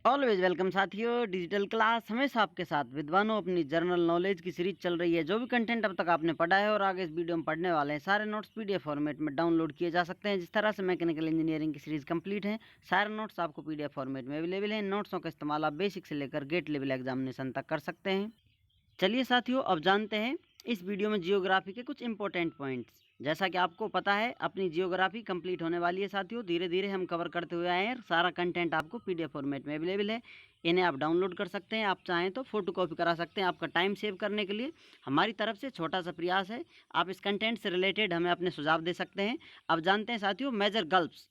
Always welcome साथियों। Digital class हमेशा आपके साथ विद्वानों अपनी जनरल नॉलेज की सीरीज चल रही है। जो भी कंटेंट अब तक आपने पढ़ा है और आगे इस वीडियो में पढ़ने वाले हैं, सारे नोट्स पीडीएफ फॉर्मेट में डाउनलोड किए जा सकते हैं। जिस तरह से मैकेनिकल इंजीनियरिंग की सीरीज कंप्लीट है, सारे नोट्स आपको पीडीएफ फॉर्मेट में अवेलेबल हैं। नोट्सों का इस्तेमाल आप बेसिक से लेकर गेट लेवल एग्जामिनेशन तक कर सकते हैं। चलिए साथियों, अब जानते हैं इस वीडियो में जियोग्राफी के कुछ इंपॉर्टेंट पॉइंट्स। जैसा कि आपको पता है, अपनी जियोग्राफी कंप्लीट होने वाली है साथियों। धीरे धीरे हम कवर करते हुए आए हैं। सारा कंटेंट आपको पीडीएफ फॉर्मेट में अवेलेबल है। इन्हें आप डाउनलोड कर सकते हैं। आप चाहें तो फोटो कॉपी करा सकते हैं। आपका टाइम सेव करने के लिए हमारी तरफ से छोटा सा प्रयास है। आप इस कंटेंट से रिलेटेड हमें अपने सुझाव दे सकते हैं। अब जानते हैं साथियों, मेजर गल्फ्स,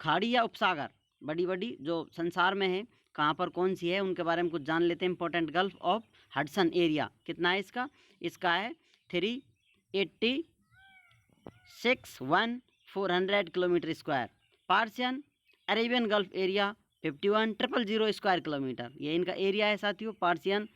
खाड़ी या उपसागर, बड़ी बड़ी जो संसार में है, कहाँ पर कौन सी है, उनके बारे में कुछ जान लेते हैं। Important gulf of Hudson area कितना है इसका? इसका है 386,400 kilometre square. Persian Arabian gulf area 51,000 square kilometre, ये इनका एरिया है साथियों। पार्सियन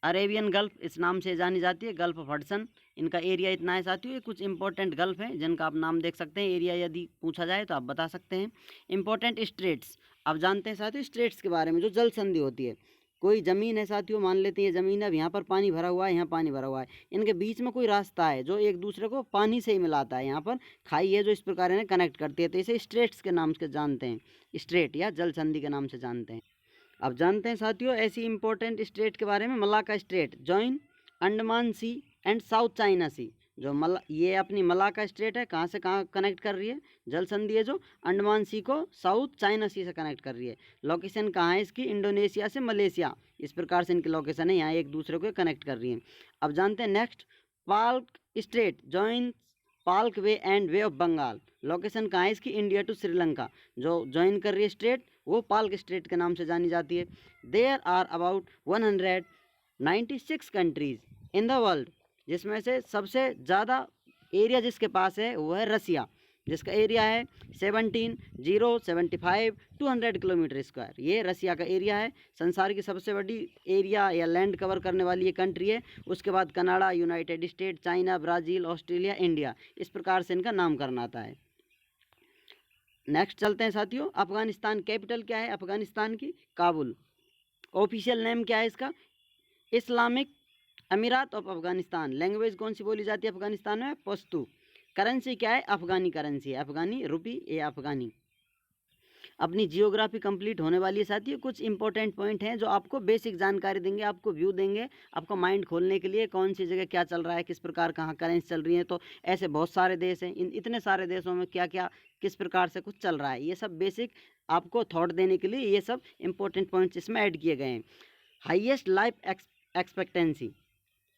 अरेबियन गल्फ इस नाम से जानी जाती है, गल्फ ऑफ हडसन, इनका एरिया इतना है साथियों। ये कुछ इंपॉर्टेंट गल्फ हैं जिनका आप नाम देख सकते हैं। एरिया यदि पूछा जाए तो आप बता सकते हैं। इंपॉर्टेंट स्ट्रेट्स, अब जानते हैं साथियों स्ट्रेट्स के बारे में। जो जल संधि होती है, कोई ज़मीन है साथियों, मान लेते हैं ये ज़मीन है, अब यहाँ पर पानी भरा हुआ है, यहाँ पानी भरा हुआ है, इनके बीच में कोई रास्ता है जो एक दूसरे को पानी से ही मिलाता है। यहाँ पर खाई है जो इस प्रकार इन्हें कनेक्ट करती है, तो इसे स्ट्रेट्स के नाम से जानते हैं, स्ट्रेट या जल संधि के नाम से जानते हैं। अब जानते हैं साथियों ऐसी इंपॉर्टेंट स्टेट के बारे में। Malacca state join Andaman Sea and South China Sea. जो ये अपनी मलाक्का स्टेट है, कहाँ से कहाँ कनेक्ट कर रही है? जल संधि है जो अंडमान सी को साउथ चाइना सी से कनेक्ट कर रही है। लोकेशन कहाँ है इसकी? इंडोनेशिया से मलेशिया, इस प्रकार से इनकी लोकेशन है, यहाँ एक दूसरे को कनेक्ट कर रही है। अब जानते हैं next, Palk strait join Palk bay and bay of Bengal. Location कहाँ है इसकी? India to Sri Lanka. जो ज्वाइन कर रही है स्टेट, वो पाल्क स्टेट के नाम से जानी जाती है। There are about 196 countries in the world, जिसमें से सबसे ज़्यादा एरिया जिसके पास है वो है रसिया, जिसका एरिया है 17,075,200 किलोमीटर स्क्वायर। ये रसिया का एरिया है। संसार की सबसे बड़ी एरिया या लैंड कवर करने वाली ये कंट्री है। उसके बाद Canada, United state, China, Brazil, Australia, India, इस प्रकार से इनका नामकरण आता है। नेक्स्ट चलते हैं साथियों, अफगानिस्तान कैपिटल क्या है अफगानिस्तान की? काबुल। ऑफिशियल नेम क्या है इसका? इस्लामिक अमीरात ऑफ अफगानिस्तान। लैंग्वेज कौन सी बोली जाती है अफगानिस्तान में? पश्तू। करेंसी क्या है? अफगानी करेंसी है, अफगानी रुपी या अफगानी। अपनी जियोग्राफी कंप्लीट होने वाली है साथियों। कुछ इंपॉर्टेंट पॉइंट हैं जो आपको बेसिक जानकारी देंगे, आपको व्यू देंगे, आपको माइंड खोलने के लिए कौन सी जगह क्या चल रहा है, किस प्रकार कहाँ करेंसी चल रही है। तो ऐसे बहुत सारे देश हैं, इतने सारे देशों में क्या क्या किस प्रकार से कुछ चल रहा है, ये सब बेसिक आपको थॉट देने के लिए ये सब इंपॉर्टेंट पॉइंट्स इसमें ऐड किए गए हैं। हाईएस्ट लाइफ एक्सपेक्टेंसी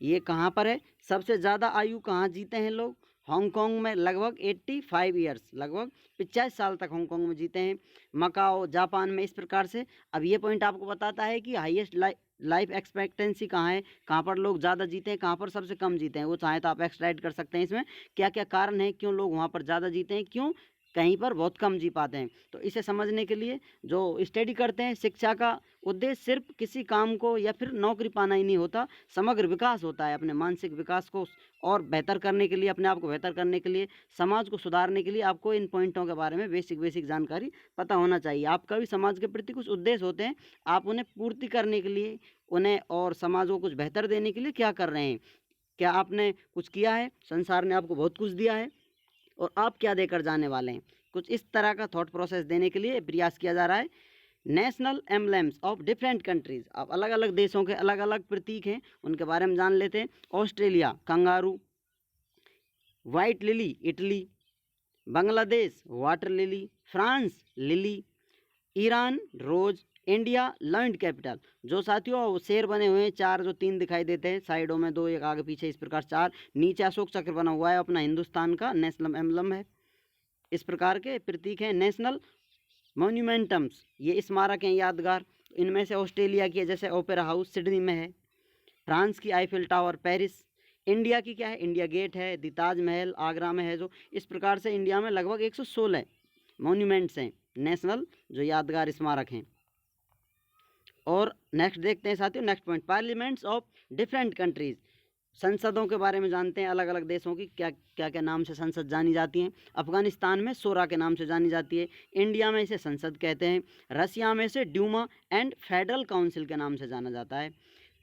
ये कहाँ पर है? सबसे ज़्यादा आयु कहाँ जीते हैं लोग? हांगकांग में लगभग 85 ईयर्स, लगभग 85 साल तक हांगकांग में जीते हैं। मकाओ, जापान में, इस प्रकार से। अब ये पॉइंट आपको बताता है कि हाईएस्ट लाइफ एक्सपेक्टेंसी कहाँ है, कहाँ पर लोग ज़्यादा जीते हैं, कहाँ पर सबसे कम जीते हैं। वो चाहे तो आप एक्सट्रैक्ट कर सकते हैं इसमें क्या क्या कारण है, क्यों लोग वहाँ पर ज़्यादा जीते हैं, क्यों कहीं पर बहुत कम जी पाते हैं। तो इसे समझने के लिए जो स्टडी करते हैं, शिक्षा का उद्देश्य सिर्फ किसी काम को या फिर नौकरी पाना ही नहीं होता, समग्र विकास होता है। अपने मानसिक विकास को और बेहतर करने के लिए, अपने आप को बेहतर करने के लिए, समाज को सुधारने के लिए आपको इन पॉइंटों के बारे में बेसिक जानकारी पता होना चाहिए। आपका भी समाज के प्रति कुछ उद्देश्य होते हैं, आप उन्हें पूर्ति करने के लिए, उन्हें और समाज को कुछ बेहतर देने के लिए क्या कर रहे हैं, क्या आपने कुछ किया है? संसार ने आपको बहुत कुछ दिया है और आप क्या देकर जाने वाले हैं? कुछ इस तरह का थॉट प्रोसेस देने के लिए प्रयास किया जा रहा है। नेशनल एम्बलेम्स ऑफ डिफरेंट कंट्रीज, अब अलग अलग देशों के अलग अलग प्रतीक हैं, उनके बारे में जान लेते हैं। Australia kangaroo, white lily Italy, Bangladesh water lily, France lily, Iran rose, India land capital. जो साथियों वो शेर बने हुए हैं चार, जो तीन दिखाई देते हैं साइडों में, दो एक आगे पीछे, इस प्रकार चार, नीचे अशोक चक्र बना हुआ है, अपना हिंदुस्तान का नेशनल एम्बलम है। इस प्रकार के प्रतीक हैं। नेशनल मॉन्यूमेंटम्स, ये स्मारक हैं, यादगार। इनमें से ऑस्ट्रेलिया की है जैसे ओपेरा हाउस सिडनी में है, फ्रांस की आईफिल टावर पेरिस, इंडिया की क्या है? इंडिया गेट है, दी ताजमहल आगरा में है। जो इस प्रकार से इंडिया में लगभग 116 मॉन्यूमेंट्स हैं, नेशनल जो यादगार स्मारक हैं। और नेक्स्ट देखते हैं साथियों, next point, parliaments of different countries. संसदों के बारे में जानते हैं, अलग अलग देशों की क्या क्या क्या नाम से संसद जानी जाती हैं। अफगानिस्तान में शोरा के नाम से जानी जाती है। इंडिया में इसे संसद कहते हैं। रसिया में इसे ड्यूमा एंड फेडरल काउंसिल के नाम से जाना जाता है।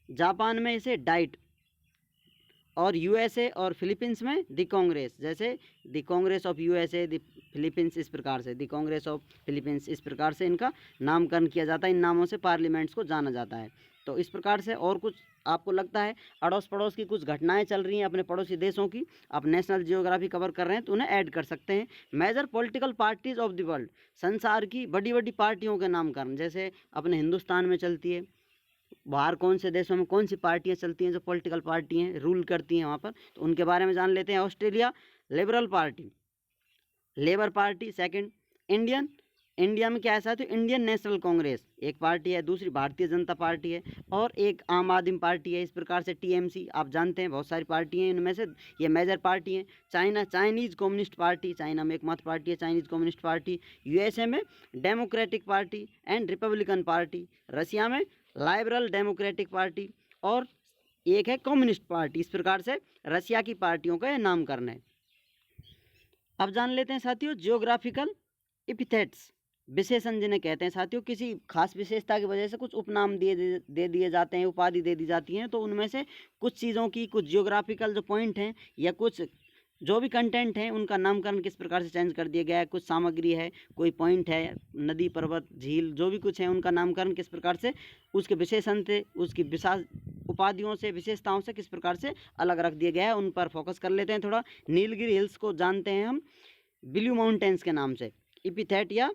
जापान में इसे डाइट, और यूएसए और फिलीपींस में द कांग्रेस, जैसे the Congress of USA, the Philippines, इस प्रकार से द कांग्रेस ऑफ फिलीपींस, इस प्रकार से इनका नामकरण किया जाता है। इन नामों से पार्लियामेंट्स को जाना जाता है। तो इस प्रकार से और कुछ आपको लगता है अड़ोस पड़ोस की कुछ घटनाएं चल रही हैं अपने पड़ोसी देशों की, आप नेशनल जियोग्राफी कवर कर रहे हैं तो उन्हें ऐड कर सकते हैं। Major political parties of the world, संसार की बड़ी बड़ी पार्टियों के नामकरण, जैसे अपने हिंदुस्तान में चलती है, बाहर कौन से देशों में कौन सी पार्टियां चलती हैं जो पॉलिटिकल पार्टी हैं, रूल करती हैं वहाँ पर, तो उनके बारे में जान लेते हैं। Australia liberal party, labour party second. Indian, India में क्या ऐसा है तो इंडियन नेशनल कांग्रेस एक पार्टी है, दूसरी भारतीय जनता पार्टी है, और एक आम आदमी पार्टी है। इस प्रकार से टीएमसी आप जानते हैं, बहुत सारी पार्टी हैं, इनमें से ये मेजर पार्टी हैं। China, Chinese Communist Party, China में एकमात्र पार्टी है चाइनीज कम्युनिस्ट पार्टी। यूएसए में Democratic Party and Republican Party. Russia में लिबरल डेमोक्रेटिक पार्टी, और एक है कम्युनिस्ट पार्टी। इस प्रकार से रसिया की पार्टियों का यह नामकरण है। अब जान लेते हैं साथियों जियोग्राफिकल एपिथेट्स, विशेषण जिन्हें कहते हैं साथियों, किसी खास विशेषता की वजह से कुछ उपनाम दे दिए जाते हैं, उपाधि दे दी जाती हैं। तो उनमें से कुछ चीज़ों की, कुछ जियोग्राफिकल जो पॉइंट हैं या कुछ जो भी कंटेंट हैं उनका नामकरण किस प्रकार से चेंज कर दिया गया है। कुछ सामग्री है, कोई पॉइंट है, नदी, पर्वत, झील, जो भी कुछ है उनका नामकरण किस प्रकार से उसके विशेषण से, उसकी विशाल उपाधियों से, विशेषताओं से किस प्रकार से अलग रख दिया गया है, उन पर फोकस कर लेते हैं थोड़ा। नीलगिरी हिल्स को जानते हैं हम ब्लू माउंटेन्स के नाम से, एपिथेट या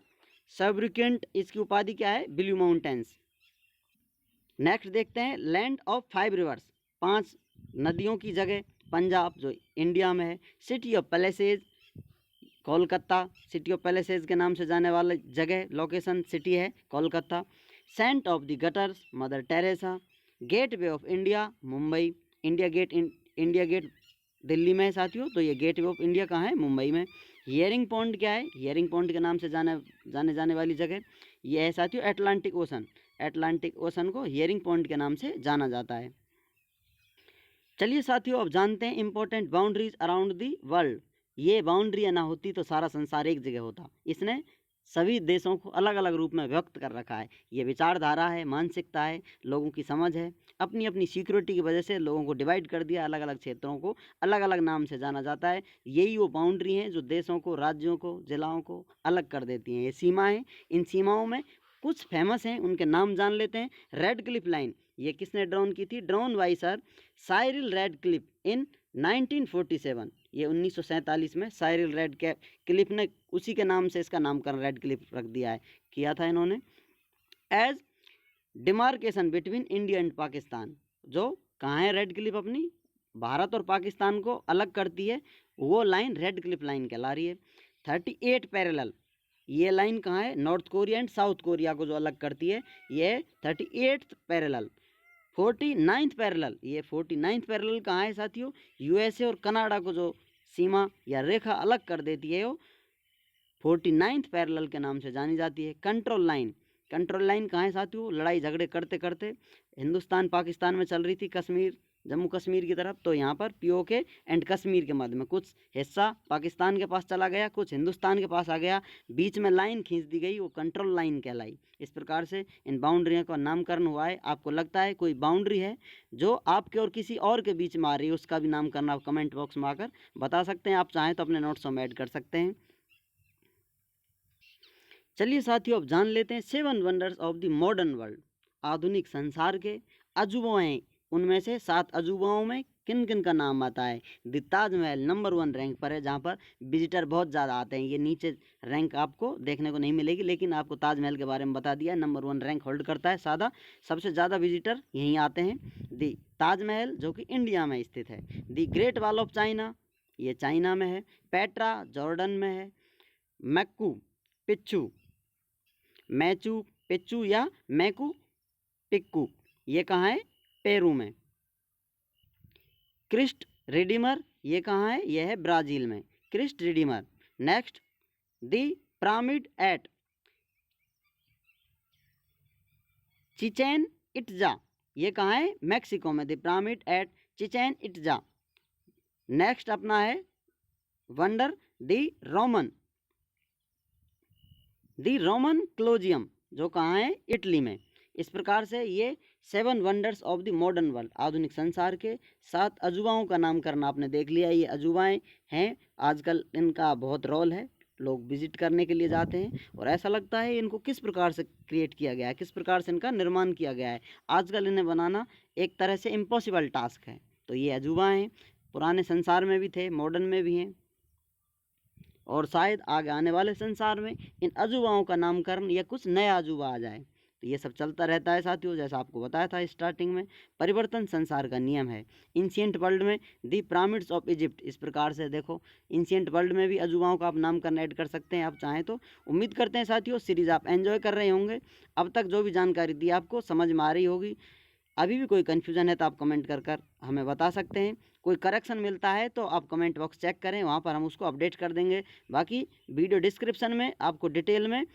सबरिकेंट, इसकी उपाधि क्या है, ब्लू माउंटेन्स। नेक्स्ट देखते हैं लैंड ऑफ 5 रिवर्स, 5 नदियों की जगह, पंजाब जो इंडिया में है। City of palaces, Kolkata, city of palaces के नाम से जाने वाला जगह, लोकेशन, सिटी है Kolkata. Saint of the gutters, mother Teresa. Gateway of India, Mumbai. India gate, India gate Delhi में है साथियों, तो ये गेट वे ऑफ इंडिया कहाँ है, मुंबई में। हियरिंग पॉन्ड क्या है, हियरिंग पॉन्ड के नाम से जाने वाली जगह ये है साथियों एटलांटिक ओशन। एटलांटिक ओशन को हियरिंग पॉन्ड के नाम से जाना जाता है। चलिए साथियों अब जानते हैं important boundaries around the world. ये बाउंड्रियाँ ना होती तो सारा संसार एक जगह होता। इसने सभी देशों को अलग अलग रूप में व्यक्त कर रखा है। ये विचारधारा है, मानसिकता है, लोगों की समझ है, अपनी अपनी सिक्योरिटी की वजह से लोगों को डिवाइड कर दिया, अलग अलग क्षेत्रों को अलग अलग नाम से जाना जाता है। यही वो बाउंड्री हैं जो देशों को, राज्यों को, जिलाओं को अलग कर देती हैं। ये सीमाएँ, इन सीमाओं में कुछ फेमस हैं, उनके नाम जान लेते हैं। रेड क्लिफ लाइन, ये किसने ड्रॉन की थी, drawn by Sir Cyril Radcliffe in 1947। ये 1947 में साइरिल रेड क्लिफ ने, उसी के नाम से इसका नामकरण रेड क्लिफ रख दिया है, किया था इन्होंने। As demarcation between India and Pakistan, जो कहाँ है रेड क्लिफ, अपनी भारत और पाकिस्तान को अलग करती है, वो लाइन रेड क्लिफ लाइन कहला रही है। 38 पैरेलल, ये लाइन कहाँ है, north Korea and south Korea को जो अलग करती है, ये 38th पैरेलल। 49th पैरेलल, ये 49th पैरेलल कहाँ है साथियों, यूएसए और कनाडा को जो सीमा या रेखा अलग कर देती है वो 49th पैरेलल के नाम से जानी जाती है। कंट्रोल लाइन, कंट्रोल लाइन कहाँ है साथियों, लड़ाई झगड़े करते करते हिंदुस्तान पाकिस्तान में चल रही थी, कश्मीर, जम्मू कश्मीर की तरफ, तो यहाँ पर पीओके एंड कश्मीर के मध्य में कुछ हिस्सा पाकिस्तान के पास चला गया, कुछ हिंदुस्तान के पास आ गया, बीच में लाइन खींच दी गई, वो कंट्रोल लाइन कहलाई। इस प्रकार से इन बाउंड्रियों का नामकरण हुआ है। आपको लगता है कोई बाउंड्री है जो आपके और किसी और के बीच में आ रही है, उसका भी नामकरण आप कमेंट बॉक्स में आकर बता सकते हैं। आप चाहें तो अपने नोट्सों में ऐड कर सकते हैं। चलिए साथियों अब जान लेते हैं 7 wonders of the modern world, आधुनिक संसार के अजूबों हैं, उनमें से 7 अजूबाओं में किन किन का नाम आता है। द ताजमहल नंबर 1 रैंक पर है, जहाँ पर विजिटर बहुत ज़्यादा आते हैं। ये नीचे रैंक आपको देखने को नहीं मिलेगी, लेकिन आपको ताजमहल के बारे में बता दिया, नंबर 1 रैंक होल्ड करता है। सादा सबसे ज़्यादा विजिटर यहीं आते हैं। द ताजमहल जो कि इंडिया में स्थित है। The great wall of China, ये चाइना में है। पेट्रा जॉर्डन में है। मैक्कू पिच्चू, मैचू पिच्चू या मैकू पिक्कू, ये कहाँ है, पेरू में। क्रिस्ट रिडीमर, ये कहाँ है, यह है ब्राज़ील में, Christ redeemer. Next the pyramid at Chichen Itza, ये कहाँ है, मैक्सिको में। The pyramid at Chichen Itza. Next अपना है वंडर दी रोमन क्लोजियम, जो कहाँ है, इटली में। इस प्रकार से ये 7 wonders of the modern world, आधुनिक संसार के 7 अजूबाओं का नाम करना आपने देख लिया। ये अजूबाएं हैं, आजकल इनका बहुत रोल है, लोग विजिट करने के लिए जाते हैं और ऐसा लगता है इनको किस प्रकार से क्रिएट किया गया है, किस प्रकार से इनका निर्माण किया गया है। आजकल इन्हें बनाना एक तरह से इम्पॉसिबल टास्क है। तो ये अजूबा हैं, पुराने संसार में भी थे, मॉडर्न में भी हैं और शायद आगे आने वाले संसार में इन अजूबाओं का नामकरण या कुछ नया अजूबा आ जाए। तो ये सब चलता रहता है साथियों, जैसा आपको बताया था स्टार्टिंग में, परिवर्तन संसार का नियम है। एंशिएंट वर्ल्ड में दी पिरामिड्स ऑफ इजिप्ट, इस प्रकार से देखो एंशिएंट वर्ल्ड में भी अजूबाओं का आप नामकरण ऐड कर सकते हैं आप चाहें तो। उम्मीद करते हैं साथियों सीरीज़ आप एंजॉय कर रहे होंगे, अब तक जो भी जानकारी दी आपको समझ में आ रही होगी। अभी भी कोई कन्फ्यूज़न है तो आप कमेंट कर हमें बता सकते हैं। कोई करेक्शन मिलता है तो आप कमेंट बॉक्स चेक करें, वहाँ पर हम उसको अपडेट कर देंगे। बाकी वीडियो डिस्क्रिप्शन में आपको डिटेल में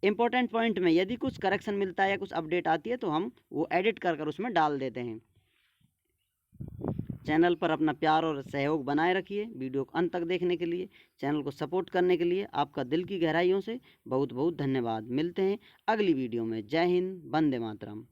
इंपॉर्टेंट पॉइंट में यदि कुछ करेक्शन मिलता है या कुछ अपडेट आती है तो हम वो एडिट कर उसमें डाल देते हैं। चैनल पर अपना प्यार और सहयोग बनाए रखिए। वीडियो को अंत तक देखने के लिए, चैनल को सपोर्ट करने के लिए आपका दिल की गहराइयों से बहुत बहुत धन्यवाद। मिलते हैं अगली वीडियो में। जय हिंद, वंदे मातरम।